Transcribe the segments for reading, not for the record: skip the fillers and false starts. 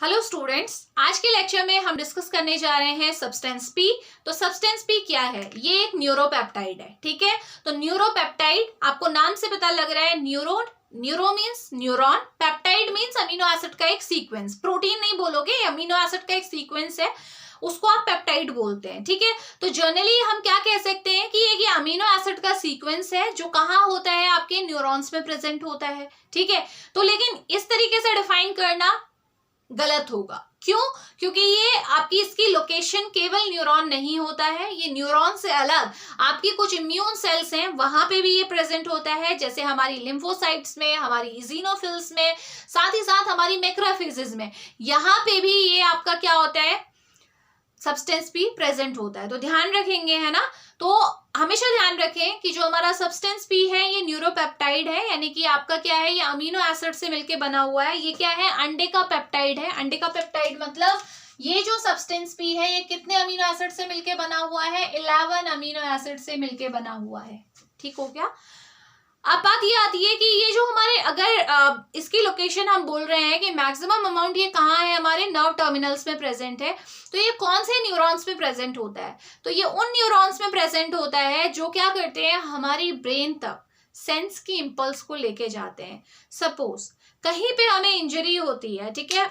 Hello students, आज के lecture में हम डिस्कस करने जा रहे हैं सब्सटेंस पी। तो सब्सटेंस पी क्या है? ये एक न्यूरोपेप्टाइड है। ठीक है, तो न्यूरोपेप्टाइड आपको नाम से पता लग रहा है। Neuro means neuron, peptide means amino acid का एक सीक्वेंस। प्रोटीन नहीं बोलोगे, अमीनो एसिड का एक सीक्वेंस है, उसको आप पेप्टाइड बोलते हैं। ठीक है, तो जनरली हम क्या कह सकते हैं कि ये अमीनो एसिड का सीक्वेंस है जो कहाँ होता है, आपके न्यूरॉन्स में प्रेजेंट होता है। ठीक है, तो लेकिन इस तरीके से डिफाइन करना गलत होगा। क्यों? क्योंकि ये आपकी इसकी लोकेशन केवल न्यूरॉन नहीं होता है, ये न्यूरॉन से अलग आपकी कुछ इम्यून सेल्स हैं, वहां पे भी ये प्रेजेंट होता है, जैसे हमारी लिम्फोसाइट्स में, हमारी इजिनोफिल्स में, साथ ही साथ हमारी मैक्रोफेजेस में, यहाँ पे भी ये आपका क्या होता है, सब्सटेंस भी प्रेजेंट होता है। तो ध्यान रखेंगे, है ना। तो हमेशा ध्यान रखें कि जो हमारा सब्सटेंस पी है ये न्यूरोपेप्टाइड है, यानी कि आपका क्या है, ये अमीनो एसिड से मिलके बना हुआ है। ये क्या है, अंडे का पेप्टाइड है। अंडे का पेप्टाइड मतलब ये जो सब्सटेंस पी है ये कितने अमीनो एसिड से मिलके बना हुआ है? 11 अमीनो एसिड से मिलके बना हुआ है। ठीक हो गया। अब बात ये आती है कि ये जो हमारे अगर इसकी लोकेशन हम बोल रहे हैं कि मैक्सिमम अमाउंट ये कहाँ है, हमारे नर्व टर्मिनल्स में प्रेजेंट है, तो ये कौन से न्यूरॉन्स में प्रेजेंट होता है? तो ये उन न्यूरॉन्स में प्रेजेंट होता है जो क्या करते हैं, हमारी ब्रेन तक सेंस की इंपल्स को लेके जाते हैं। सपोज कहीं पे हमें इंजरी होती है, ठीक है,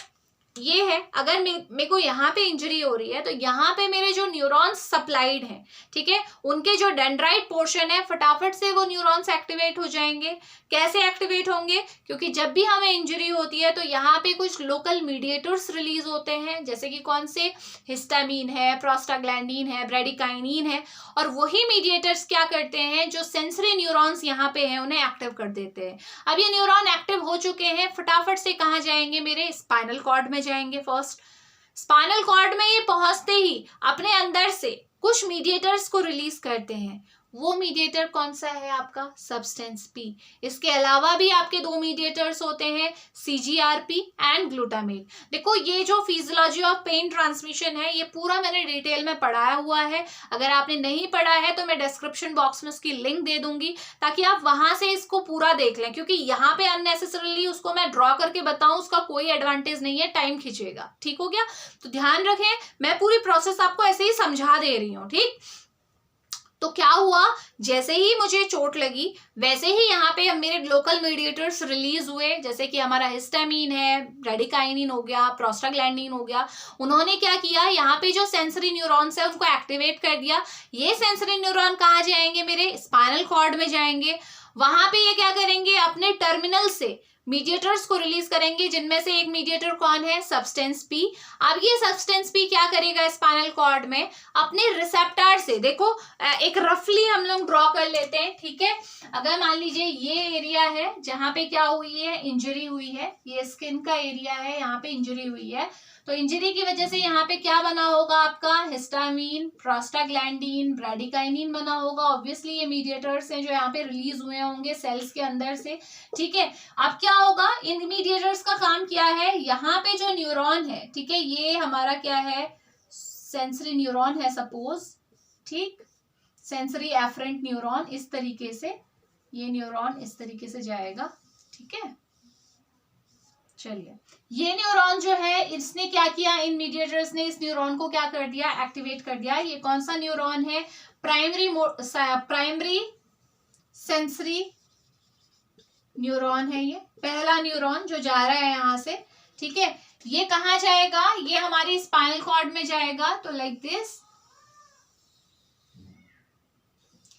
ये है, अगर मेरे को यहाँ पे इंजरी हो रही है तो यहाँ पे मेरे जो न्यूरॉन्स सप्लाइड हैं, ठीक है, उनके जो डेंड्राइट पोर्शन है, फटाफट से वो न्यूरॉन्स एक्टिवेट हो जाएंगे। कैसे एक्टिवेट होंगे? क्योंकि जब भी हमें इंजरी होती है तो यहाँ पे कुछ लोकल मीडिएटर्स रिलीज होते हैं, जैसे कि कौन से, हिस्टामीन है, प्रोस्टाग्लैंडीन है, ब्रेडिकाइनिन है, और वही मीडिएटर्स क्या करते हैं, जो सेंसरी न्यूरॉन्स यहाँ पे हैं उन्हें एक्टिव कर देते हैं। अब ये न्यूरॉन एक्टिव हो चुके हैं, फटाफट से कहाँ जाएंगे, मेरे स्पाइनल कॉर्ड में जाएंगे। फर्स्ट स्पाइनल कॉर्ड में ये पहुंचते ही अपने अंदर से कुछ मीडिएटर्स को रिलीज करते हैं। वो मीडिएटर कौन सा है? आपका सब्सटेंस पी। इसके अलावा भी आपके दो मीडिएटर्स होते हैं, सीजीआरपी एंड ग्लूटामेट। देखो, ये जो फिजियोलॉजी ऑफ पेन ट्रांसमिशन है ये पूरा मैंने डिटेल में पढ़ाया हुआ है। अगर आपने नहीं पढ़ा है तो मैं डिस्क्रिप्शन बॉक्स में उसकी लिंक दे दूंगी, ताकि आप वहां से इसको पूरा देख लें, क्योंकि यहाँ पे अननेसेसरली उसको मैं ड्रॉ करके बताऊं उसका कोई एडवांटेज नहीं है, टाइम खींचेगा। ठीक हो गया। तो ध्यान रखें, मैं पूरी प्रोसेस आपको ऐसे ही समझा दे रही हूँ। ठीक, तो क्या हुआ, जैसे ही मुझे चोट लगी वैसे ही यहाँ पे मेरे लोकल मीडिएटर्स रिलीज हुए, जैसे कि हमारा हिस्टामीन है, ब्रेडिकाइनिन हो गया, प्रोस्टाग्लैंडीन हो गया। उन्होंने क्या किया, यहाँ पे जो सेंसरी न्यूरॉन्स है उनको एक्टिवेट कर दिया। ये सेंसरी न्यूरॉन कहाँ जाएंगे, मेरे स्पाइनल कॉर्ड में जाएंगे। वहां पे ये क्या करेंगे, अपने टर्मिनल से मीडिएटर्स को रिलीज करेंगे, जिनमें से एक मीडिएटर कौन है, सब्सटेंस पी। अब ये सब्सटेंस पी क्या करेगा, स्पाइनल कॉर्ड में अपने रिसेप्टर से, देखो एक रफली हम लोग ड्रॉ कर लेते हैं। ठीक है, अगर मान लीजिए ये एरिया है जहां पे क्या हुई है, इंजरी हुई है, ये स्किन का एरिया है, यहाँ पे इंजरी हुई है, तो इंजरी की वजह से यहाँ पे क्या बना होगा, आपका हिस्टामीन, प्रोस्टाग्लैंडीन, ब्रेडिकाइनिन बना होगा। ऑब्वियसली ये मीडिएटर्स हैं जो यहाँ पे रिलीज हुए होंगे सेल्स के अंदर से। ठीक है, अब क्या होगा, इन मीडिएटर्स का काम क्या है, यहाँ पे जो न्यूरॉन है, ठीक है, ये हमारा क्या है, सेंसरी न्यूरॉन है सपोज। ठीक, सेंसरी एफरेंट न्यूरॉन, इस तरीके से ये न्यूरॉन इस तरीके से जाएगा। ठीक है, चलिए, ये न्यूरॉन जो है इसने क्या किया, इन मीडिएटर्स ने इस न्यूरॉन को क्या कर दिया, एक्टिवेट कर दिया। ये कौन सा न्यूरॉन है, प्राइमरी सेंसरी न्यूरॉन है, ये पहला न्यूरॉन जो जा रहा है यहां से। ठीक है, ये कहाँ जाएगा, ये हमारी स्पाइनल कॉर्ड में जाएगा। तो लाइक दिस,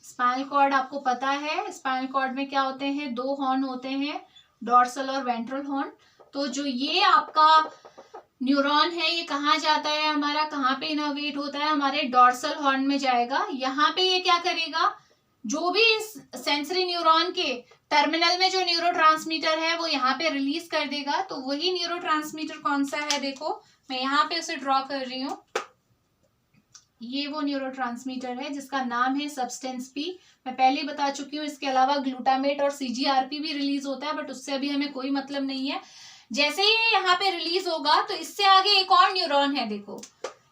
स्पाइनल कॉर्ड आपको पता है, स्पाइनल कॉर्ड में क्या होते हैं, दो हॉर्न होते हैं, डॉर्सल और वेंट्रल हॉर्न। तो जो ये आपका न्यूरॉन है ये कहाँ जाता है, हमारा कहाँ पे इनर्वेट होता है, हमारे डॉर्सल हॉर्न में जाएगा। यहाँ पे ये क्या करेगा, जो भी इस सेंसरी न्यूरॉन के टर्मिनल में जो न्यूरोट्रांसमीटर है वो यहाँ पे रिलीज कर देगा। तो वही न्यूरोट्रांसमीटर कौन सा है, देखो मैं यहाँ पे उसे ड्रॉ कर रही हूँ। ये वो न्यूरोट्रांसमीटर है जिसका नाम है सब्सटेंस पी। मैं पहले ही बता चुकी हूँ, इसके अलावा ग्लूटामेट और सीजीआरपी भी रिलीज होता है, बट उससे अभी हमें कोई मतलब नहीं है। जैसे ही यहाँ पे रिलीज होगा तो इससे आगे एक और न्यूरॉन है, देखो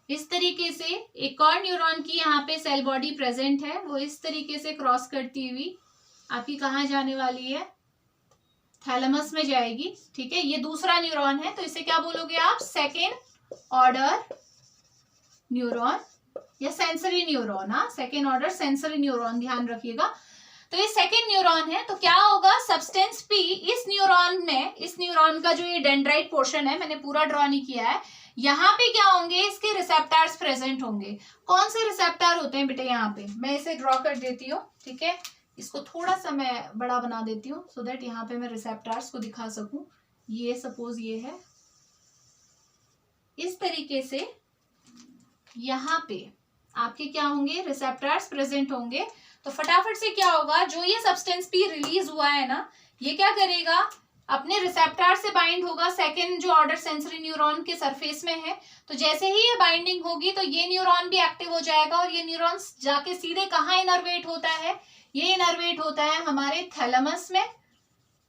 इस तरीके से एक और न्यूरॉन की यहाँ पे सेल बॉडी प्रेजेंट है, वो इस तरीके से क्रॉस करती हुई आपकी कहाँ जाने वाली है, थैलेमस में जाएगी, ठीक है। ये दूसरा न्यूरॉन है, तो इसे क्या बोलोगे आप, सेकेंड ऑर्डर न्यूरॉन या सेंसरी न्यूरॉन। हाँ, सेकेंड ऑर्डर सेंसरी न्यूरॉन, ध्यान रखिएगा। तो ये सेकेंड न्यूरॉन है, तो क्या होगा, सब्सटेंस पी इस न्यूरॉन में, इस न्यूरॉन का जो ये डेंड्राइट पोर्शन है, मैंने पूरा ड्रॉ नहीं किया है, यहाँ पे क्या होंगे, इसके रिसेप्टर्स प्रेजेंट होंगे। कौन से रिसेप्टर होते हैं बेटे, यहाँ पे मैं इसे ड्रॉ कर देती हूँ, ठीक है। इसको थोड़ा सा मैं बड़ा बना देती हूँ सो दैट यहाँ पे मैं रिसेप्टर्स को दिखा सकूं। ये सपोज ये है, इस तरीके से यहाँ पे आपके क्या होंगे, रिसेप्टर्स प्रेजेंट होंगे। तो फटाफट से क्या होगा, जो ये सब्सटेंस पी रिलीज हुआ है ना, ये क्या करेगा, अपने रिसेप्टर से बाइंड होगा, सेकेंड जो ऑर्डर सेंसरी न्यूरॉन के सरफेस में है। तो जैसे ही ये बाइंडिंग होगी तो ये न्यूरॉन भी एक्टिव हो जाएगा और ये न्यूरॉन जाके सीधे कहाँ इनर्वेट होता है, ये इनर्वेट होता है हमारे थैलेमस में,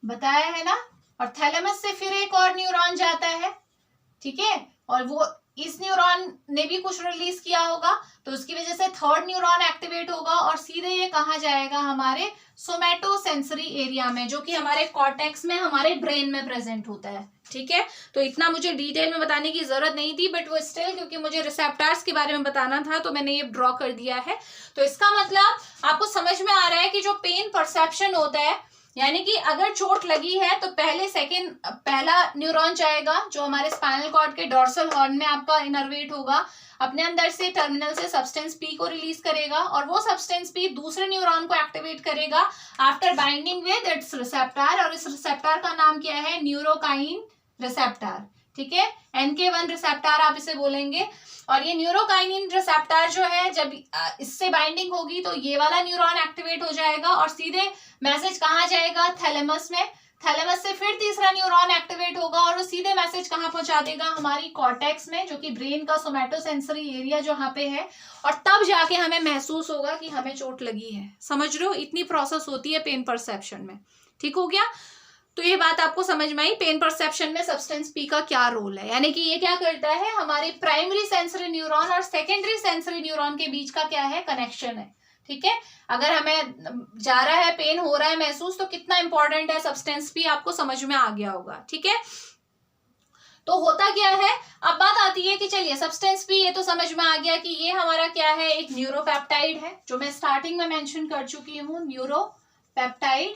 बताया है ना। और थैलेमस से फिर एक और न्यूरॉन जाता है, ठीक है, और वो इस न्यूरॉन ने भी कुछ रिलीज किया होगा, तो उसकी वजह से थर्ड न्यूरॉन एक्टिवेट होगा और सीधे ये कहाँ जाएगा, हमारे सोमैटोसेंसरी एरिया में, जो कि हमारे कॉर्टेक्स में, हमारे ब्रेन में प्रेजेंट होता है, ठीक है। तो इतना मुझे डिटेल में बताने की जरूरत नहीं थी, बट वो स्टिल क्योंकि मुझे रिसेप्टर्स के बारे में बताना था तो मैंने ये ड्रॉ कर दिया है। तो इसका मतलब आपको समझ में आ रहा है कि जो पेन परसेप्शन होता है, यानी कि अगर चोट लगी है तो पहला न्यूरॉन जाएगा जो हमारे स्पाइनल कॉर्ड के डोर्सल हॉर्न में आपका इनर्वेट होगा, अपने अंदर से टर्मिनल से सब्सटेंस पी को रिलीज करेगा और वो सब्सटेंस पी दूसरे न्यूरॉन को एक्टिवेट करेगा after binding with its receptor, और इस रिसेप्टर का नाम क्या है, न्यूरोकाइन रिसेप्टर, ठीक है। NK1 रिसेप्टर आप इसे बोलेंगे। और ये न्यूरोकाइनिन रिसेप्टर जो है, जब इससे बाइंडिंग होगी तो ये वाला न्यूरॉन एक्टिवेट हो जाएगा और सीधे मैसेज कहाँ जाएगा, थैलेमस में। थैलेमस से फिर तीसरा न्यूरॉन एक्टिवेट होगा और वो सीधे मैसेज कहाँ पहुंचा देगा, हमारी कॉर्टेक्स में, जो कि ब्रेन का सोमैटोसेंसरी एरिया जहाँ पे है, और तब जाके हमें महसूस होगा कि हमें चोट लगी है। समझ रहे हो, इतनी प्रोसेस होती है पेन परसेप्शन में, ठीक हो गया। तो ये बात आपको समझ में आई, पेन परसेप्शन में सब्सटेंस पी का क्या रोल है, यानी कि ये क्या करता है, हमारे प्राइमरी सेंसरी न्यूरॉन और सेकेंडरी सेंसरी न्यूरॉन के बीच का क्या है, कनेक्शन है, ठीक है। अगर हमें जा रहा है, पेन हो रहा है महसूस, तो कितना इंपॉर्टेंट है सब्सटेंस पी, आपको समझ में आ गया होगा, ठीक है। तो होता क्या है, अब बात आती है कि चलिए सब्सटेंस पी ये तो समझ में आ गया कि ये हमारा क्या है, एक न्यूरोपेप्टाइड है, जो मैं स्टार्टिंग में मेंशन कर चुकी हूँ, न्यूरोपेप्टाइड,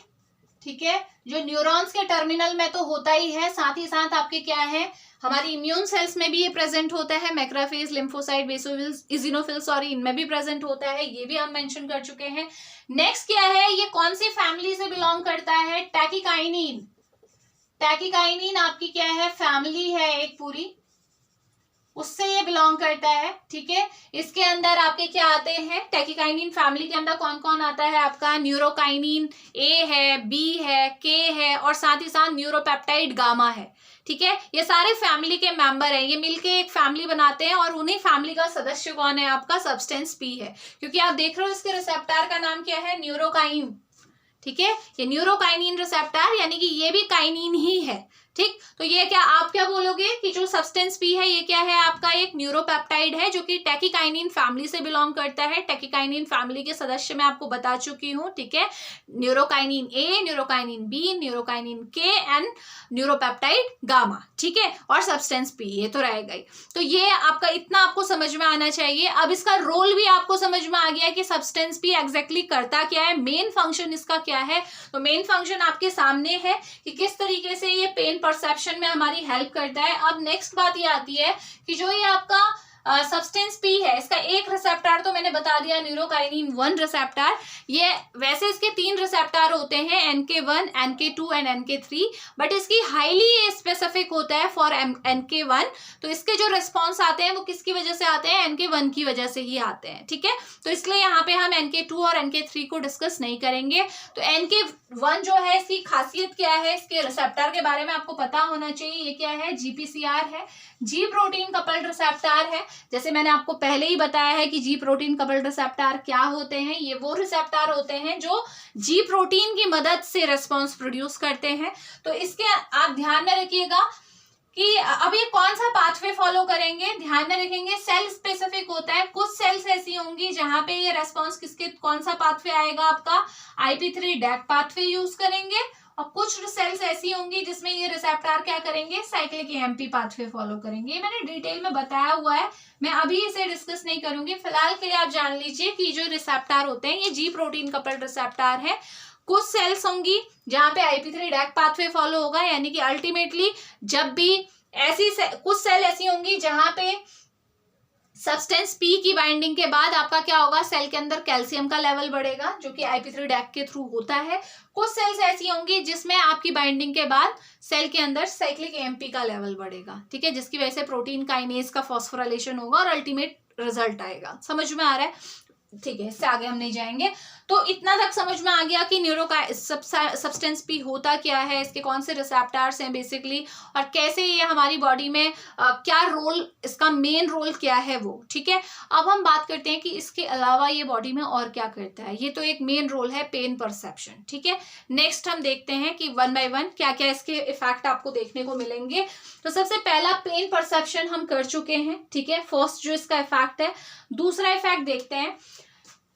ठीक है, जो न्यूरॉन्स के टर्मिनल में तो होता ही है, साथ ही साथ आपके क्या है, हमारी इम्यून सेल्स में भी ये प्रेजेंट होता है, मैक्रोफेज, लिम्फोसाइट, बेसोफिल्स, इजिनोफिल्स, सॉरी, इनमें भी प्रेजेंट होता है, ये भी हम मेंशन कर चुके हैं। नेक्स्ट क्या है, ये कौन सी फैमिली से बिलोंग करता है, टैकिकाइनिन। टैकिकाइनिन आपकी क्या है, फैमिली है एक पूरी, उससे ये बिलोंग करता है, ठीक है। इसके अंदर आपके क्या आते हैं, टैकिकाइनिन फैमिली के अंदर कौन कौन आता है आपका, न्यूरोकाइनिन ए है, बी है, के है, और साथ ही साथ न्यूरोपेप्टाइड गामा है, ठीक है। ये सारे फैमिली के मेंबर हैं, ये मिलके एक फैमिली बनाते हैं और उन्हीं फैमिली का सदस्य कौन है आपका, सब्सटेंस पी है, क्योंकि आप देख रहे हो इसके रिसेप्टर का नाम क्या है, न्यूरोकाइन, ठीक है। ये न्यूरोकाइनिन रिसेप्टर, यानी कि ये भी काइनिन ही है, ठीक। तो ये क्या, आप क्या बोलोगे कि जो सब्सटेंस पी है ये क्या है आपका, एक न्यूरोपेप्टाइड है जो कि टैकिकाइनिन फैमिली से बिलोंग करता है। टैकिकाइनिन फैमिली के सदस्य मैं आपको बता चुकी हूँ, ठीक है, न्यूरोकाइनिन ए, न्यूरोकाइनिन बी, न्यूरोकाइनिन के एंड न्यूरोपेप्टाइड गामा, ठीक है, और सब्सटेंस पी, ये तो रहेगा ही। तो ये आपका इतना आपको समझ में आना चाहिए। अब इसका रोल भी आपको समझ में आ गया कि सब्सटेंस पी एग्जैक्टली करता क्या है, मेन फंक्शन इसका क्या है। तो मेन फंक्शन आपके सामने है कि किस तरीके से ये पेन परसेप्शन में हमारी हेल्प करता है। अब नेक्स्ट बात ये आती है कि जो ये आपका सब्सटेंस पी है, इसका एक रिसेप्टर तो मैंने बता दिया, न्यूरोकाइनिन 1 रिसेप्टर। ये वैसे इसके 3 रिसेप्टर होते हैं, NK1, NK2 and NK3, but इसकी हाईली स्पेसिफिक होता है फॉर NK1। तो इसके जो रिस्पॉन्स आते हैं वो किसकी वजह से आते हैं, NK1 की वजह से ही आते हैं, ठीक है। तो इसलिए यहाँ पे हम NK2 और NK3 को डिस्कस नहीं करेंगे। तो NK1 जो है, इसकी खासियत क्या है, इसके रिसेप्टर के बारे में आपको पता होना चाहिए। ये क्या है, GPCR है, जी प्रोटीन कपल्ड रिसेप्टर है। जैसे मैंने आपको पहले ही बताया है कि जी प्रोटीन कपल्ड रिसेप्टर क्या होते हैं, ये वो रिसेप्टर होते हैं जो जी प्रोटीन की मदद से रेस्पॉन्स प्रोड्यूस करते हैं। तो इसके आप ध्यान में रखिएगा कि अब ये कौन सा पाथवे फॉलो करेंगे, ध्यान में रखेंगे, सेल स्पेसिफिक होता है। कुछ सेल्स ऐसी होंगी जहां पे ये रेस्पॉन्स किसके, कौन सा पाथवे आएगा आपका, IP3 डैक पाथवे यूज करेंगे, और कुछ सेल्स ऐसी होंगी जिसमें ये रिसेप्टर क्या करेंगे, साइक्लिक एएमपी पाथवे फॉलो करेंगे। ये मैंने डिटेल में बताया हुआ है, मैं अभी इसे डिस्कस नहीं करूंगी। फिलहाल के लिए आप जान लीजिए कि जो रिसेप्टर होते हैं ये जी प्रोटीन कपल्ड रिसेप्टर है। कुछ सेल्स होंगी जहां पे IP3 डैक पाथवे फॉलो होगा, यानी कि अल्टीमेटली जब भी कुछ सेल ऐसी होंगी जहां पे सब्सटेंस पी की बाइंडिंग के बाद आपका क्या होगा, सेल के अंदर कैल्शियम का लेवल बढ़ेगा जो कि IP3 डैक के थ्रू होता है। कुछ सेल्स ऐसी होंगी जिसमें आपकी बाइंडिंग के बाद सेल के अंदर साइक्लिक एएमपी का लेवल बढ़ेगा, ठीक है, जिसकी वजह से प्रोटीन काइनेज का फॉस्फोराइलेशन होगा और अल्टीमेट रिजल्ट आएगा। समझ में आ रहा है? ठीक है, इससे आगे हम नहीं जाएंगे। तो इतना तक समझ में आ गया कि सब्सटेंस पी होता क्या है, इसके कौन से रिसेप्टर्स हैं बेसिकली, और कैसे ये हमारी बॉडी में क्या रोल, इसका मेन रोल क्या है वो, ठीक है। अब हम बात करते हैं कि इसके अलावा ये बॉडी में और क्या करता है। ये तो एक मेन रोल है पेन परसेप्शन, ठीक है। नेक्स्ट हम देखते हैं कि वन बाय वन क्या क्या इसके इफेक्ट आपको देखने को मिलेंगे। तो सबसे पहला पेन परसेप्शन हम कर चुके हैं, ठीक है, फर्स्ट जो इसका इफेक्ट है। दूसरा इफेक्ट देखते हैं।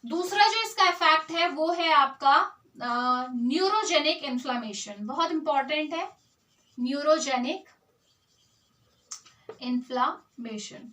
दूसरा जो इसका इफेक्ट है वो है आपका न्यूरोजेनिक इन्फ्लामेशन, बहुत इंपॉर्टेंट है, न्यूरोजेनिक इन्फ्लामेशन।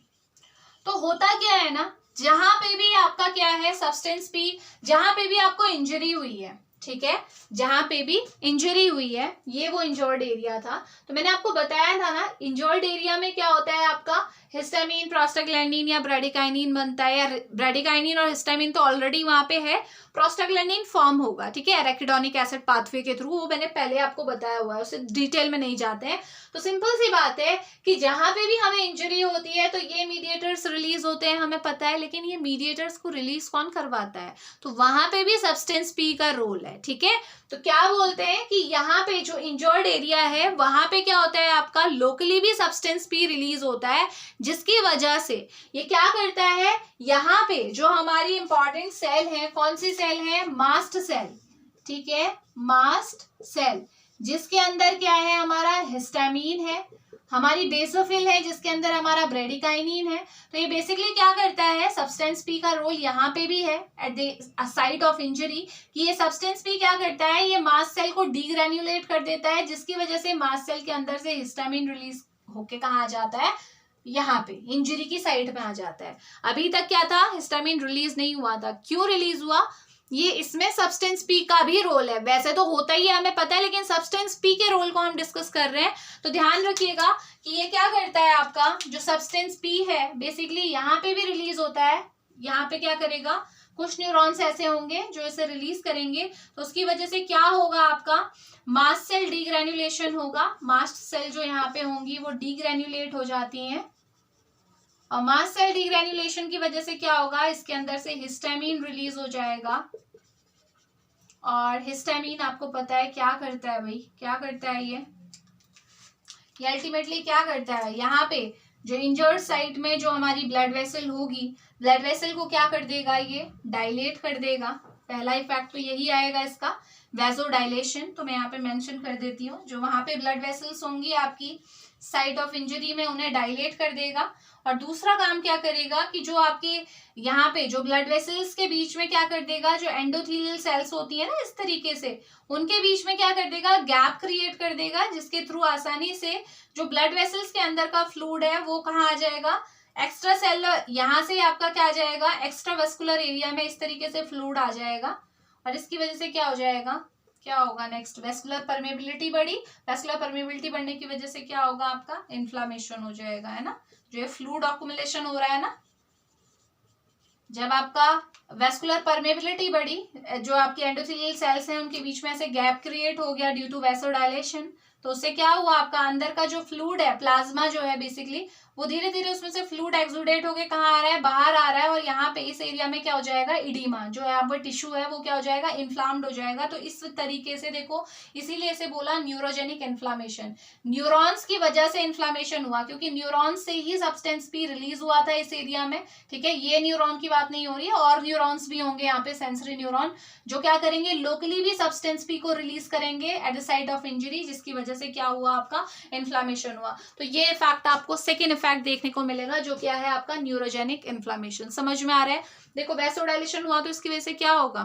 तो होता क्या है ना, जहां पे भी आपका क्या है सब्सटेंस पी, जहां पे भी आपको इंजरी हुई है, ठीक है, जहां पे भी इंजरी हुई है, ये वो इंजर्ड एरिया था। तो मैंने आपको बताया था ना, इंजर्ड एरिया में क्या होता है आपका हिस्टामिन, प्रोस्टाग्लैंडिन या ब्रेडिकाइनिन बनता है, या ब्रेडिकाइनिन और हिस्टामिन तो ऑलरेडी वहां पे है, प्रोस्टाग्लैंडिन फॉर्म होगा, ठीक है, एराकिडोनिक एसिड पाथवे के थ्रू, वो मैंने पहले आपको बताया हुआ है, उससे डिटेल में नहीं जाते हैं। तो सिंपल सी बात है कि जहां पे भी हमें इंजरी होती है तो ये मीडिएटर्स रिलीज होते हैं, हमें पता है, लेकिन ये मीडिएटर्स को रिलीज कौन करवाता है, तो वहां पे भी सब्सटेंस पी का रोल है, ठीक है। तो क्या बोलते हैं कि यहाँ पे जो इंजर्ड एरिया है वहां पे क्या होता है आपका लोकली भी सब्सटेंस पी रिलीज होता है, जिसकी वजह से ये क्या करता है, यहाँ पे जो हमारी इंपॉर्टेंट सेल है, कौन सी सेल है, मास्ट सेल, ठीक है, मास्ट सेल, जिसके अंदर क्या है हमारा हिस्टामिन है, हमारी बेसोफिल है जिसके अंदर हमारा ब्रेडिकाइनिन है। तो ये बेसिकली क्या करता है, सब्सटेंस पी का रोल यहाँ पे भी है at the site of injury, कि ये सब्सटेंस पी क्या करता है, ये मास्ट सेल को डीग्रेन्युलेट कर देता है, जिसकी वजह से मास्ट सेल के अंदर से हिस्टामिन रिलीज होके कहाँ आ जाता है, यहाँ पे इंजरी की साइड में आ जाता है। अभी तक क्या था, हिस्टामिन रिलीज नहीं हुआ था, क्यों रिलीज हुआ, ये इसमें सब्सटेंस पी का भी रोल है, वैसे तो होता ही है हमें पता है, लेकिन सब्सटेंस पी के रोल को हम डिस्कस कर रहे हैं। तो ध्यान रखिएगा कि ये क्या करता है, आपका जो सब्सटेंस पी है बेसिकली यहाँ पे भी रिलीज होता है, यहाँ पे क्या करेगा, कुछ न्यूरॉन्स ऐसे होंगे जो इसे रिलीज करेंगे, तो उसकी वजह से क्या होगा, आपका मास्ट सेल डीग्रेन्युलेशन होगा, मास्ट सेल जो यहाँ पे होंगी वो डीग्रेन्युलेट हो जाती हैं, और मास्ट सेल डीग्रेन्युलेशन की वजह से क्या होगा, इसके अंदर से हिस्टामिन रिलीज हो जाएगा। और हिस्टामिन आपको पता है क्या करता है भाई, क्या करता है ये अल्टीमेटली क्या करता है, यहाँ पे जो इंजर्ड साइट में जो हमारी ब्लड वेसल होगी, ब्लड वेसल को क्या कर देगा, ये डायलेट कर देगा। पहला इफेक्ट तो यही आएगा इसका, वैसोडाइलेशन। तो मैं यहाँ पे मेंशन कर देती हूँ, जो वहां पे ब्लड वेसल्स होंगी आपकी साइट ऑफ इंजरी में, उन्हें डायलेट कर देगा। और दूसरा काम क्या करेगा कि जो आपके यहाँ पे जो ब्लड वेसल्स के बीच में क्या कर देगा, जो एंडोथेलियल सेल्स होती है ना इस तरीके से, उनके बीच में क्या कर देगा, गैप क्रिएट कर देगा, जिसके थ्रू आसानी से जो ब्लड वेसल्स के अंदर का फ्लूइड है वो कहाँ आ जाएगा, एक्स्ट्रा सेलुलर, यहाँ से आपका क्या आ जाएगा, एक्स्ट्रा वेस्कुलर एरिया में इस तरीके से फ्लूइड आ जाएगा। और इसकी वजह से क्या हो जाएगा, क्या होगा नेक्स्ट, वेस्कुलर परमेबिलिटी बढ़ी, वेस्कुलर परमेबिलिटी बढ़ने की वजह से क्या होगा, आपका इन्फ्लामेशन हो जाएगा, है ना, जो ये फ्लूइड अक्युमुलेशन हो रहा है ना, जब आपका वेस्कुलर परमेबिलिटी बढ़ी, जो आपकी एंडोथेलियल सेल्स हैं उनके बीच में ऐसे गैप क्रिएट हो गया ड्यू टू वैसोडाइलेशन, तो उससे क्या हुआ, आपका अंदर का जो फ्लूइड है, प्लाज्मा जो है बेसिकली, वो धीरे धीरे उसमें से फ्लूइड एक्सुडेट होके कहाँ आ रहा है, बाहर आ रहा है, और यहाँ पे इस एरिया में क्या हो जाएगा, इडीमा, जो यहाँ पर टिश्यू है वो क्या हो जाएगा, इन्फ्लाम्ड हो जाएगा। तो इस तरीके से देखो, इसीलिए इसे बोला न्यूरोजेनिक इन्फ्लामेशन, न्यूरॉन्स की वजह से इन्फ्लामेशन हुआ, क्योंकि न्यूरॉन्स से ही सब्सटेंस पी रिलीज हुआ था इस एरिया में, ठीक है। ये न्यूरॉन की बात नहीं हो रही है, और न्यूरॉन्स भी होंगे यहाँ पे, सेंसरी न्यूरॉन, जो क्या करेंगे, लोकली भी सब्सटेंस पी को रिलीज करेंगे at the site of injury, जिसकी वजह से क्या हुआ, आपका इन्फ्लामेशन हुआ। तो ये इफेक्ट आपको सेकेंड इफेक्ट देखने को मिलेगा, जो क्या है आपका न्यूरोजेनिक इन्फ्लामेशन। समझ में आ रहा है, देखो वैसोडाइलेशन हुआ तो इसकी वजह से क्या होगा,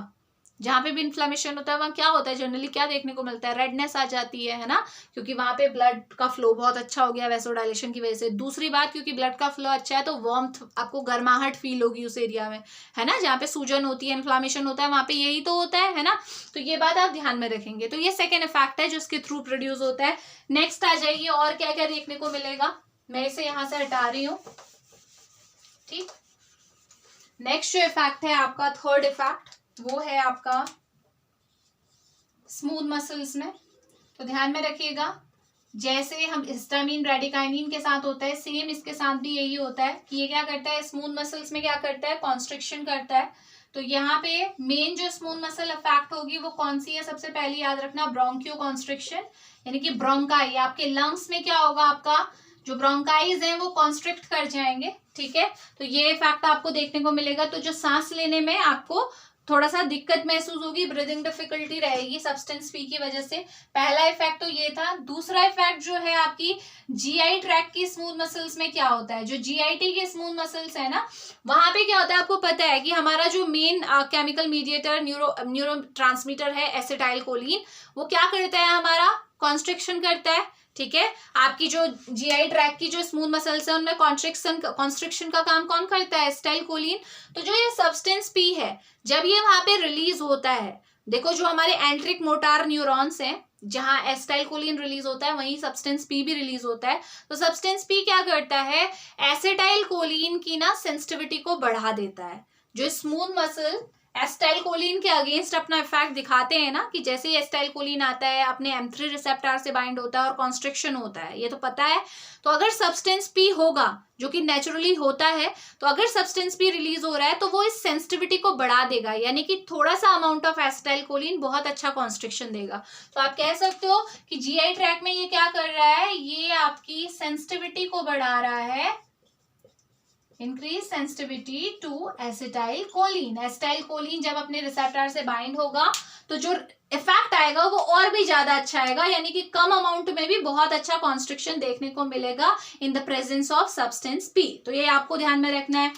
जहाँ पे भी इन्फ्लेमेशन होता है वहाँ क्या होता है, जनरली क्या देखने को मिलता है, रेडनेस आ जाती है ना, क्योंकि वहाँ पे ब्लड का फ्लो बहुत अच्छा हो गया वैसोडाइलेशन की वजह से। दूसरी बात, क्योंकि ब्लड का फ्लो अच्छा है तो वार्मथ, आपको गर्माहट फील होगी उस एरिया में, है ना, जहाँ पे सूजन होती है, इन्फ्लेमेशन होता है, वहाँ पे यही तो होता है ना। तो ये बात आप ध्यान में रखेंगे। तो ये सेकेंड इफेक्ट है जो इसके थ्रू प्रोड्यूस होता है। नेक्स्ट आ जाइए, और क्या क्या देखने को मिलेगा, मैं इसे यहाँ से हटा रही हूँ, ठीक। नेक्स्ट जो इफेक्ट है आपका, थर्ड इफेक्ट, वो है आपका स्मूथ मसल्स में। तो ध्यान में रखिएगा, जैसे हम हिस्टामिन ब्रैडिकाइनिन के साथ होता है, सेम इसके साथ भी यही होता है कि ये क्या करता है, स्मूथ मसल्स में क्या करता है, कॉन्स्ट्रिक्शन करता है। तो यहाँ पे मेन जो स्मूथ मसल अफेक्ट होगी वो कौन सी है, सबसे पहले याद रखना, ब्रोंकियो कॉन्स्ट्रिक्शन, यानी कि ब्रोंकाई, आपके लंग्स में क्या होगा, आपका जो ब्रोंकाइज है वो कॉन्स्ट्रिक्ट कर जाएंगे, ठीक है। तो ये इफेक्ट आपको देखने को मिलेगा। तो जो सांस लेने में आपको थोड़ा सा दिक्कत महसूस होगी, ब्रीदिंग डिफिकल्टी रहेगी सब्सटेंस पी की वजह से। पहला इफेक्ट तो ये था। दूसरा इफेक्ट जो है आपकी जीआई ट्रैक की स्मूथ मसल्स में क्या होता है, जो जीआईटी के स्मूथ मसल्स है ना, वहां पे क्या होता है, आपको पता है कि हमारा जो main chemical mediator neuro transmitter है एसिटाइल कोलिन, वो क्या करता है, हमारा कॉन्स्ट्रिक्शन करता है, ठीक है। आपकी जो जीआई ट्रैक की जो स्मूथ मसल्स है उनमें कॉन्स्ट्रिक्शन का काम कौन करता है, एसिटाइल कोलिन। तो जो ये सब्सटेंस पी है, जब ये वहां पे रिलीज होता है, देखो जो हमारे एंट्रिक मोटार न्यूरॉन्स हैं, जहां एसिटाइल कोलिन रिलीज होता है वहीं सब्सटेंस पी भी रिलीज होता है। तो सब्सटेंस पी क्या करता है, एसिटाइल कोलिन की ना सेंसिटिविटी को बढ़ा देता है। जो स्मूथ मसल एसिटाइल कोलिन के अगेंस्ट अपना इफेक्ट दिखाते हैं ना, कि जैसे ही एसिटाइल कोलिन आता है अपने M3 रिसेप्टर से बाइंड होता है और कॉन्स्ट्रिक्शन होता है, ये तो पता है। तो अगर सब्सटेंस पी होगा, जो कि नेचुरली होता है, तो अगर सब्सटेंस पी रिलीज हो रहा है तो वो इस सेंसिटिविटी को बढ़ा देगा, यानी कि थोड़ा सा अमाउंट ऑफ एसिटाइल कोलिन बहुत अच्छा कॉन्स्ट्रिक्शन देगा। तो आप कह सकते हो कि जीआई ट्रैक में ये क्या कर रहा है, ये आपकी सेंसिटिविटी को बढ़ा रहा है, increase sensitivity to acetylcholine. Acetylcholine जब अपने रिसेप्टर से बाइंड होगा तो जो इफेक्ट आएगा वो और भी ज्यादा अच्छा आएगा, यानी कि कम अमाउंट में भी बहुत अच्छा कॉन्स्ट्रिक्शन देखने को मिलेगा in the presence of substance P. तो ये आपको ध्यान में रखना है।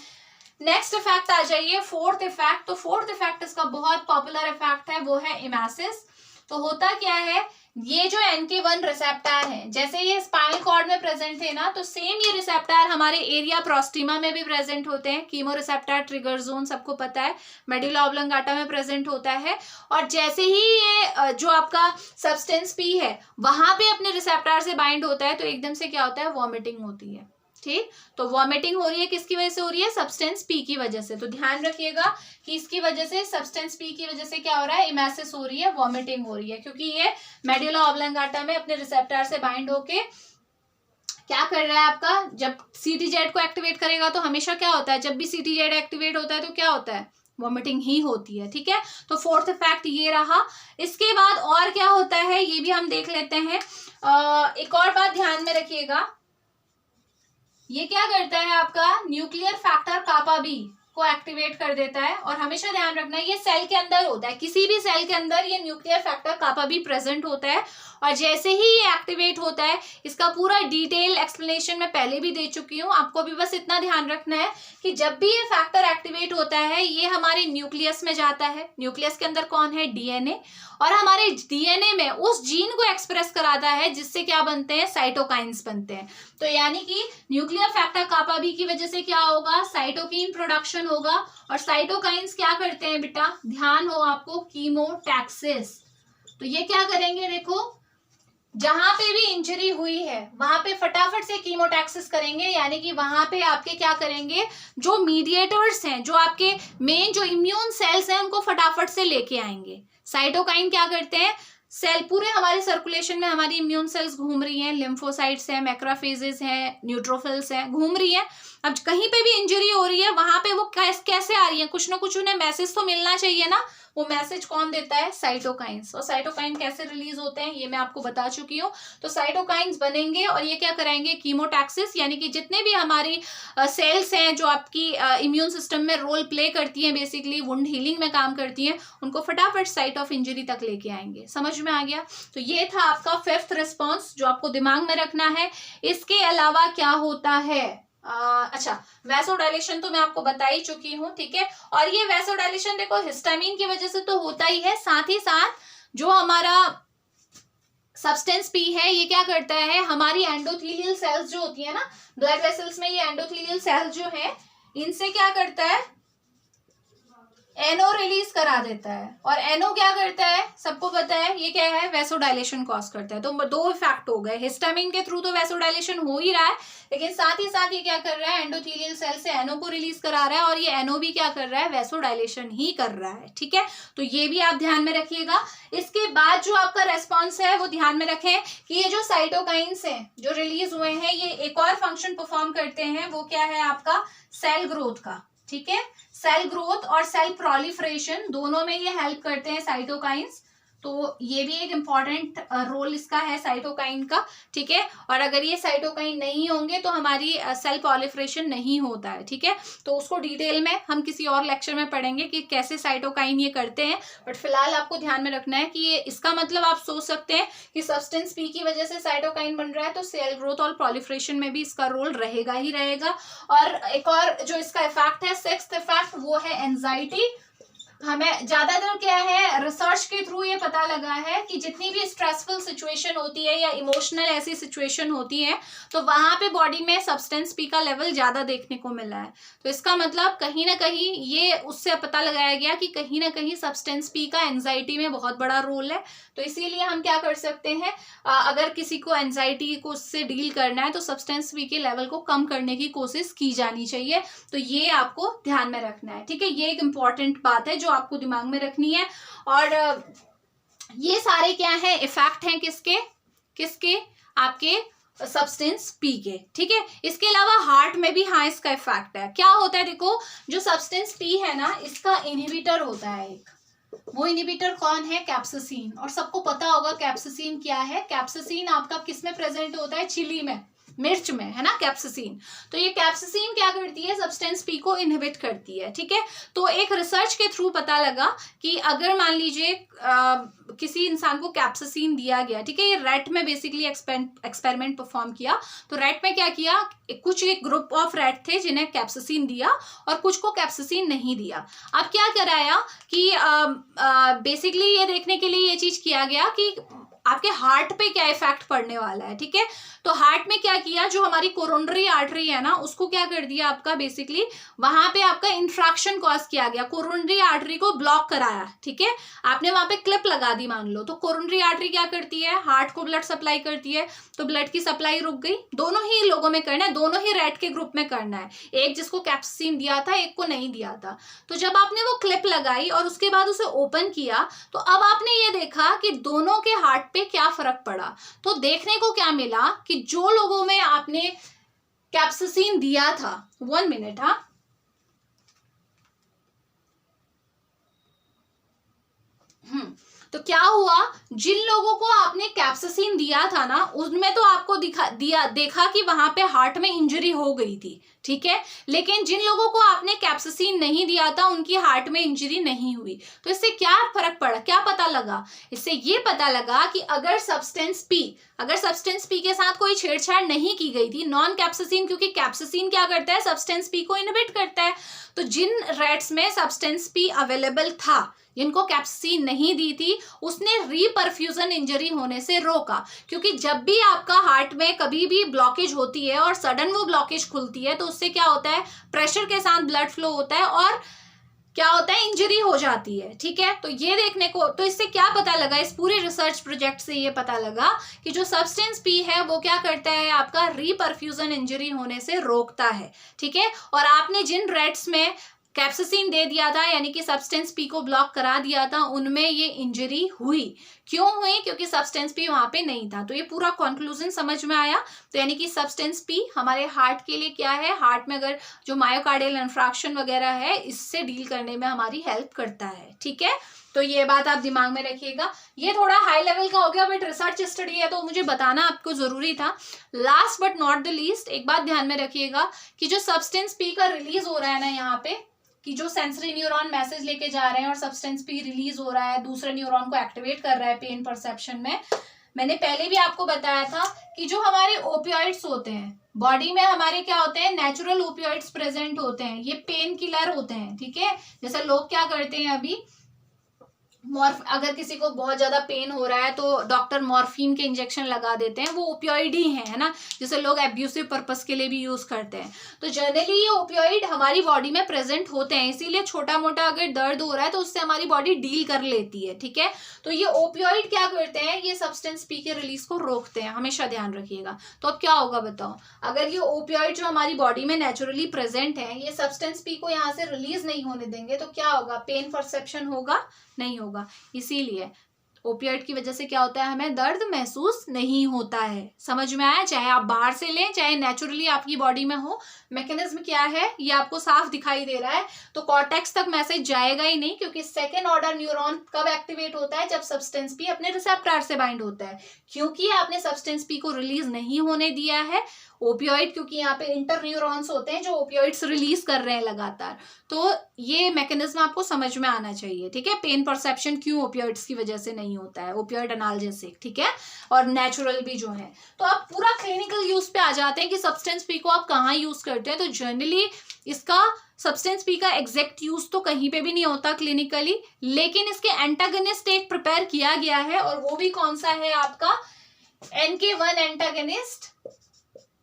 नेक्स्ट इफेक्ट आ जाइए, फोर्थ इफेक्ट। तो फोर्थ इफेक्ट इसका बहुत पॉपुलर इफेक्ट है, वो है इमेसिस। तो होता क्या है, ये जो NK1 रिसेप्टर है, जैसे ये स्पाइनल कॉर्ड में प्रेजेंट थे ना, तो सेम ये रिसेप्टर हमारे एरिया प्रोस्टिमा में भी प्रेजेंट होते हैं। कीमो रिसेप्टर ट्रिगर जोन सबको पता है, मेडुला ऑब्लोंगाटा में प्रेजेंट होता है। और जैसे ही ये जो आपका सब्सटेंस पी है वहां पे अपने रिसेप्टर से बाइंड होता है, तो एकदम से क्या होता है, वॉमिटिंग होती है, ठीक। तो वॉमिटिंग हो रही है, किसकी वजह से हो रही है, सब्सटेंस पी की वजह से। तो ध्यान रखिएगा कि इसकी वजह से, सब्सटेंस पी की वजह से क्या हो रहा है, इमेसिस हो रही है, वॉमिटिंग हो रही है, क्योंकि ये मेडुला ऑब्लोंगाटा में अपने रिसेप्टर से बाइंड होके क्या कर रहा है, आपका जब CTZ को एक्टिवेट करेगा तो हमेशा क्या होता है, जब भी CTZ एक्टिवेट होता है तो क्या होता है, वॉमिटिंग ही होती है, ठीक है। तो फोर्थ इफेक्ट ये रहा। इसके बाद और क्या होता है ये भी हम देख लेते हैं। एक और बात ध्यान में रखिएगा, ये क्या करता है, आपका न्यूक्लियर फैक्टर कापा बी को एक्टिवेट कर देता है। और हमेशा ध्यान रखना है ये सेल के अंदर होता है, किसी भी सेल के अंदर ये nuclear factor kappa B present होता है। और जैसे ही ये एक्टिवेट होता है, इसका पूरा डिटेल एक्सप्लेनेशन मैं पहले भी दे चुकी हूँ, आपको भी बस इतना ध्यान रखना है कि जब भी ये फैक्टर एक्टिवेट होता है ये हमारे न्यूक्लियस में जाता है। न्यूक्लियस के अंदर कौन है, DNA। और हमारे DNA में उस जीन को एक्सप्रेस कराता है जिससे क्या बनते हैं, साइटोकाइंस बनते हैं। तो यानी कि न्यूक्लियर फैक्टर कापा बी की वजह से क्या होगा, साइटोकिन प्रोडक्शन होगा। और साइटोकाइंस क्या करते हैं बेटा, ध्यान हो आपको, कीमोटैक्सिस। तो ये क्या करेंगे, देखो जहां पे भी इंजरी हुई है वहां पे फटाफट से कीमोटैक्सिस करेंगे, यानी कि वहां पे आपके क्या करेंगे, जो मीडिएटर्स हैं, जो आपके मेन जो इम्यून सेल्स हैं, उनको फटाफट से लेके आएंगे। साइटोकाइन क्या करते हैं, सेल पूरे हमारे सर्कुलेशन में हमारी इम्यून सेल्स घूम रही हैं, लिम्फोसाइट्स हैं, मैक्रोफेजेस हैं, न्यूट्रोफिल्स हैं, घूम रही हैं। अब कहीं पे भी इंजरी हो रही है वहां पे वो कैसे आ रही है, कुछ ना कुछ उन्हें मैसेज तो मिलना चाहिए ना। वो मैसेज कौन देता है, साइटोकाइंस। और साइटोकाइन कैसे रिलीज होते हैं ये मैं आपको बता चुकी हूँ। तो साइटोकाइंस बनेंगे और ये क्या कराएंगे, कीमोटैक्सिस, यानी कि जितने भी हमारी सेल्स हैं जो आपकी इम्यून सिस्टम में रोल प्ले करती हैं, बेसिकली वुंड हीलिंग में काम करती हैं, उनको फटाफट साइट ऑफ इंजरी तक लेके आएंगे। समझ में आ गया। तो ये था आपका फिफ्थ रिस्पॉन्स जो आपको दिमाग में रखना है। इसके अलावा क्या होता है, अच्छा, वैसोडाइलेशन तो मैं आपको बता ही चुकी हूँ, ठीक है। और ये वैसोडाइलेशन देखो हिस्टामिन की वजह से तो होता ही है, साथ ही साथ जो हमारा सब्सटेंस पी है ये क्या करता है, हमारी एंडोथेलियल सेल्स जो होती है ना ब्लड वेसल्स में, ये एंडोथेलियल सेल्स जो है इनसे क्या करता है, एनओ रिलीज करा देता है। और एनओ क्या करता है, सबको पता है ये क्या है, वैसोडाइलेशन कॉज करता है। तो दो इफेक्ट हो गए, हिस्टामिन के थ्रू तो वैसोडाइलेशन हो ही रहा है, लेकिन साथ ही साथ ये क्या कर रहा है, एंडोथेलियल सेल से एनओ को रिलीज करा रहा है, और ये एनओ भी क्या कर रहा है, वैसोडाइलेशन ही कर रहा है, ठीक है। तो ये भी आप ध्यान में रखिएगा। इसके बाद जो आपका रेस्पॉन्स है वो ध्यान में रखें कि ये जो साइटोकाइंस हैं जो रिलीज हुए हैं, ये एक और फंक्शन परफॉर्म करते हैं, वो क्या है आपका सेल ग्रोथ का, ठीक है। सेल ग्रोथ और सेल प्रोलिफरेशन दोनों में ये हेल्प करते हैं साइटोकाइंस, तो ये भी एक इम्पॉर्टेंट रोल इसका है साइटोकाइन का, ठीक है। और अगर ये साइटोकाइन नहीं होंगे तो हमारी सेल प्रोलिफरेशन नहीं होता है, ठीक है। तो उसको डिटेल में हम किसी और लेक्चर में पढ़ेंगे कि कैसे साइटोकाइन ये करते हैं, बट फिलहाल आपको ध्यान में रखना है कि ये इसका मतलब आप सोच सकते हैं कि सब्सटेंस पी की वजह से साइटोकाइन बन रहा है, तो सेल ग्रोथ और प्रोलिफरेशन में भी इसका रोल रहेगा ही रहेगा। और एक और जो इसका इफेक्ट है, सिक्स्थ इफेक्ट, वो है एंजाइटी। हमें ज्यादातर क्या है, रिसर्च के थ्रू ये पता लगा है कि जितनी भी स्ट्रेसफुल सिचुएशन होती है या इमोशनल ऐसी सिचुएशन होती है, तो वहां पे बॉडी में सब्सटेंस पी का लेवल ज्यादा देखने को मिला है। तो इसका मतलब कहीं ना कहीं ये उससे पता लगाया गया कि कहीं ना कहीं सब्सटेंस पी का एंजाइटी में बहुत बड़ा रोल है। तो इसीलिए हम क्या कर सकते हैं, अगर किसी को एंजाइटी को उससे डील करना है तो सब्सटेंस पी के लेवल को कम करने की कोशिश की जानी चाहिए। तो ये आपको ध्यान में रखना है, ठीक है। ये एक इम्पॉर्टेंट बात है जो आपको दिमाग में रखनी है। और ये सारे क्या है, इफेक्ट हैं किसके किसके, आपके सब्सटेंस पी के, ठीक है। इसके अलावा हार्ट में भी हाँ इसका इफेक्ट है। क्या होता है, देखो जो सब्सटेंस पी है ना, इसका इनहिबिटर होता है एक, वो इनहिबिटर कौन है, कैप्साइसिन। और सबको पता होगा कैप्साइसिन क्या है। कैप्साइसिन आपका किस में प्रेजेंट होता है, चिली में, मिर्च में, है ना, कैप्साइसिन। तो ये कैप्साइसिन क्या करती है, सब्सटेंस पी को इनहिबिट करती है, ठीक है। तो एक रिसर्च के थ्रू पता लगा कि अगर मान लीजिए किसी इंसान को कैप्साइसिन दिया गया, ठीक है, ये रैट में बेसिकली एक्सपेरिमेंट परफॉर्म किया। तो रैट में क्या किया, कुछ एक ग्रुप ऑफ रैट थे जिन्हें कैप्साइसिन दिया और कुछ को कैप्साइसिन नहीं दिया। अब क्या कराया कि बेसिकली ये देखने के लिए ये चीज किया गया कि आपके हार्ट पे क्या इफेक्ट पड़ने वाला है, ठीक है। तो हार्ट में क्या किया, जो हमारी कोरोनरी आर्टरी है ना, उसको क्या कर दिया आपका, बेसिकली वहां पे आपका इंफ्रैक्शन कॉज किया गया, कोरोनरी आर्टरी को ब्लॉक कराया, ठीक है। आपने वहां पे क्लिप लगा दी मान लो, तो कोरोनरी आर्टरी क्या करती है, हार्ट को ब्लड सप्लाई करती है, तो ब्लड की सप्लाई रुक गई। दोनों ही लोगों में करना है, दोनों ही रैट के ग्रुप में करना है, एक जिसको कैप्साइसिन दिया था, एक को नहीं दिया था। तो जब आपने वो क्लिप लगाई और उसके बाद उसे ओपन किया, तो अब आपने ये देखा कि दोनों के हार्ट पे क्या फर्क पड़ा। तो देखने को क्या मिला कि जो लोगों में आपने कैप्साइसिन दिया था, 1 मिनट, हाँ, तो क्या हुआ, जिन लोगों को आपने कैप्साइसिन दिया था ना, उनमें तो आपको देखा कि वहां पे हार्ट में इंजरी हो गई थी, ठीक है। लेकिन जिन लोगों को आपने कैप्साइसिन नहीं दिया था, उनकी हार्ट में इंजरी नहीं हुई। तो इससे क्या फर्क पड़ा, क्या पता लगा, इससे ये पता लगा कि अगर सब्सटेंस पी के साथ कोई छेड़छाड़ नहीं की गई थी, नॉन कैप्साइसिन, क्योंकि कैप्साइसिन क्या करता है, सब्सटेंस पी को इनहिबिट करता है। तो जिन रैट्स में सब्सटेंस पी अवेलेबल था, जिनको कैप्साइसिन नहीं दी थी, उसने रीपरफ्यूजन इंजरी होने से रोका। क्योंकि जब भी आपका हार्ट में कभी भी ब्लॉकेज होती है और सडन वो ब्लॉकेज खुलती है, तो उससे क्या होता है, प्रेशर के साथ ब्लड फ्लो होता है और क्या होता है, इंजरी हो जाती है, ठीक है। तो ये देखने को, तो इससे क्या पता लगा, इस पूरे रिसर्च प्रोजेक्ट से ये पता लगा कि जो सब्सटेंस पी है वो क्या करता है, आपका रीपरफ्यूजन इंजरी होने से रोकता है, ठीक है। और आपने जिन रैट्स में कैप्साइसिन दे दिया था, यानी कि सब्सटेंस पी को ब्लॉक करा दिया था, उनमें ये इंजरी हुई। क्यों हुई, क्योंकि सब्सटेंस पी वहां पे नहीं था। तो ये पूरा कंक्लूजन समझ में आया। तो यानी कि सब्सटेंस पी हमारे हार्ट के लिए क्या है, हार्ट में अगर जो मायोकार्डियल इन्फ्रैक्शन वगैरह है, इससे डील करने में हमारी हेल्प करता है, ठीक है। तो ये बात आप दिमाग में रखिएगा। ये थोड़ा हाई लेवल का हो गया, बट रिसर्च स्टडी है तो मुझे बताना आपको जरूरी था। Last but not the least, एक बात ध्यान में रखिएगा कि जो सब्सटेंस पी का रिलीज हो रहा है ना, यहाँ पे कि जो सेंसरी न्यूरॉन मैसेज लेके जा रहे हैं और सब्सटेंस पी रिलीज हो रहा है, दूसरे न्यूरॉन को एक्टिवेट कर रहा है पेन परसेप्शन में, मैंने पहले भी आपको बताया था कि जो हमारे ओपियोइड्स होते हैं बॉडी में, हमारे क्या होते हैं, नेचुरल ओपियोइड्स प्रेजेंट होते हैं, ये पेन किलर होते हैं, ठीक है। जैसे लोग क्या करते हैं अभी, अगर किसी को बहुत ज्यादा पेन हो रहा है तो डॉक्टर मॉर्फिन के इंजेक्शन लगा देते हैं, वो ओपियोइड ही है ना, जिसे लोग एब्यूसिव पर्पस के लिए भी यूज करते हैं। तो जनरली ये ओपियोइड हमारी बॉडी में प्रेजेंट होते हैं, इसीलिए छोटा मोटा अगर दर्द हो रहा है तो उससे हमारी बॉडी डील कर लेती है, ठीक है। तो ये ओपियोइड क्या करते हैं, ये सब्सटेंस पी के रिलीज को रोकते हैं, हमेशा ध्यान रखिएगा। तो अब क्या होगा बताओ, अगर ये ओपियोइड जो हमारी बॉडी में नेचुरली प्रेजेंट है, ये सब्सटेंस पी को यहाँ से रिलीज नहीं होने देंगे, तो क्या होगा, पेन परसेप्शन होगा, नहीं होगा। इसीलिए ओपियोइड की वजह से क्या होता है, हमें दर्द महसूस नहीं होता है। समझ में आया, चाहे आप बाहर से लें चाहे नेचुरली आपकी बॉडी में हो, मैकेनिज्म क्या है ये आपको साफ दिखाई दे रहा है। तो कॉर्टेक्स तक मैसेज जाएगा ही नहीं, क्योंकि सेकेंड ऑर्डर न्यूरॉन कब एक्टिवेट होता है, जब सब्सटेंस पी अपने रिसेप्टर से बाइंड होता है। क्योंकि आपने सब्सटेंस पी को रिलीज नहीं होने दिया है, ओपियोइड, क्योंकि यहाँ पे इंटर न्यूरॉन्स होते हैं जो ओपियोइड्स रिलीज कर रहे हैं लगातार। तो ये मैकेनिज्म आपको समझ में आना चाहिए, ठीक है। पेन परसेप्शन क्यों ओपियोइड्स की वजह से नहीं होता है, ओपियोइड एनाल्जेसिक, ठीक है, और नेचुरल भी जो है। तो आप पूरा क्लिनिकल यूज पे आ जाते हैं कि सब्सटेंस पी को आप कहाँ यूज करते हैं। तो जनरली इसका सब्सटेंस पी का एग्जैक्ट यूज तो कहीं पे भी नहीं होता क्लिनिकली, लेकिन इसके एंटागनिस्ट एक प्रिपेयर किया गया है, और वो भी कौन सा है आपका, NK1 एंटागनिस्ट,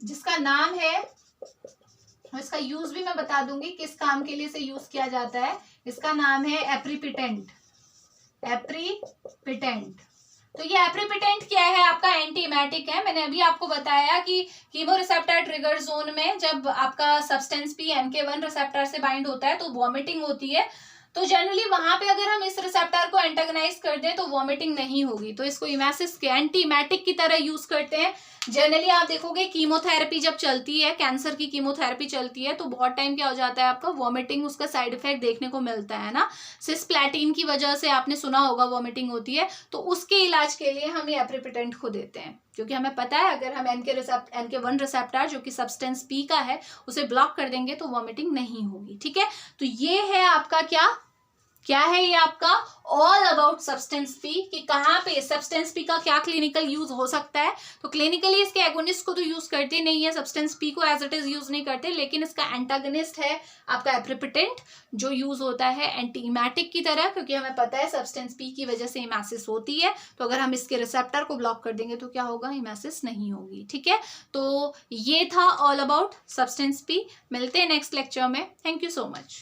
जिसका नाम है, इसका यूज भी मैं बता दूंगी किस काम के लिए इसे यूज किया जाता है। इसका नाम है एप्रीपिटेंट। एप्रीपिटेंट, तो ये एप्रीपिटेंट क्या है, आपका एंटीमेटिक है। मैंने अभी आपको बताया कि कीमोरिसेप्टर ट्रिगर जोन में जब आपका सब्सटेंस पी NK1 रिसेप्टर से बाइंड होता है तो वॉमिटिंग होती है। तो जनरली वहां पे अगर हम इस रिसेप्टर को एंटागनाइज कर दें तो वॉमिटिंग नहीं होगी, तो इसको इमेसिस के एंटीमेटिक की तरह यूज करते हैं। जनरली आप देखोगे कीमोथेरेपी जब चलती है, कैंसर की कीमोथेरेपी चलती है, तो बहुत टाइम क्या हो जाता है आपका, वॉमिटिंग उसका साइड इफेक्ट देखने को मिलता है ना, सिस्प्लैटिन की वजह से आपने सुना होगा वॉमिटिंग होती है। तो उसके इलाज के लिए हम ये एप्रीपिटेंट को देते हैं, क्योंकि हमें पता है अगर हम NK1 रिसेप्टर जो कि सब्सटेंस पी का है उसे ब्लॉक कर देंगे तो वॉमिटिंग नहीं होगी, ठीक है। तो ये है आपका क्या है ये आपका ऑल अबाउट सब्सटेंस पी, कि कहाँ पे सब्सटेंस पी का क्या क्लिनिकल यूज हो सकता है। तो क्लिनिकली इसके एगोनिस्ट को तो यूज करते नहीं है, सब्सटेंस पी को एज इट इज यूज नहीं करते, लेकिन इसका एंटागनिस्ट है आपका एप्रीपिटेंट, जो यूज होता है एंटीमेटिक की तरह, क्योंकि हमें पता है सब्सटेंस पी की वजह से इमेसिस होती है। तो अगर हम इसके रिसेप्टर को ब्लॉक कर देंगे तो क्या होगा, इमेसिस नहीं होगी, ठीक है। तो ये था ऑल अबाउट सब्सटेंस पी। मिलते हैं नेक्स्ट लेक्चर में। Thank you so much.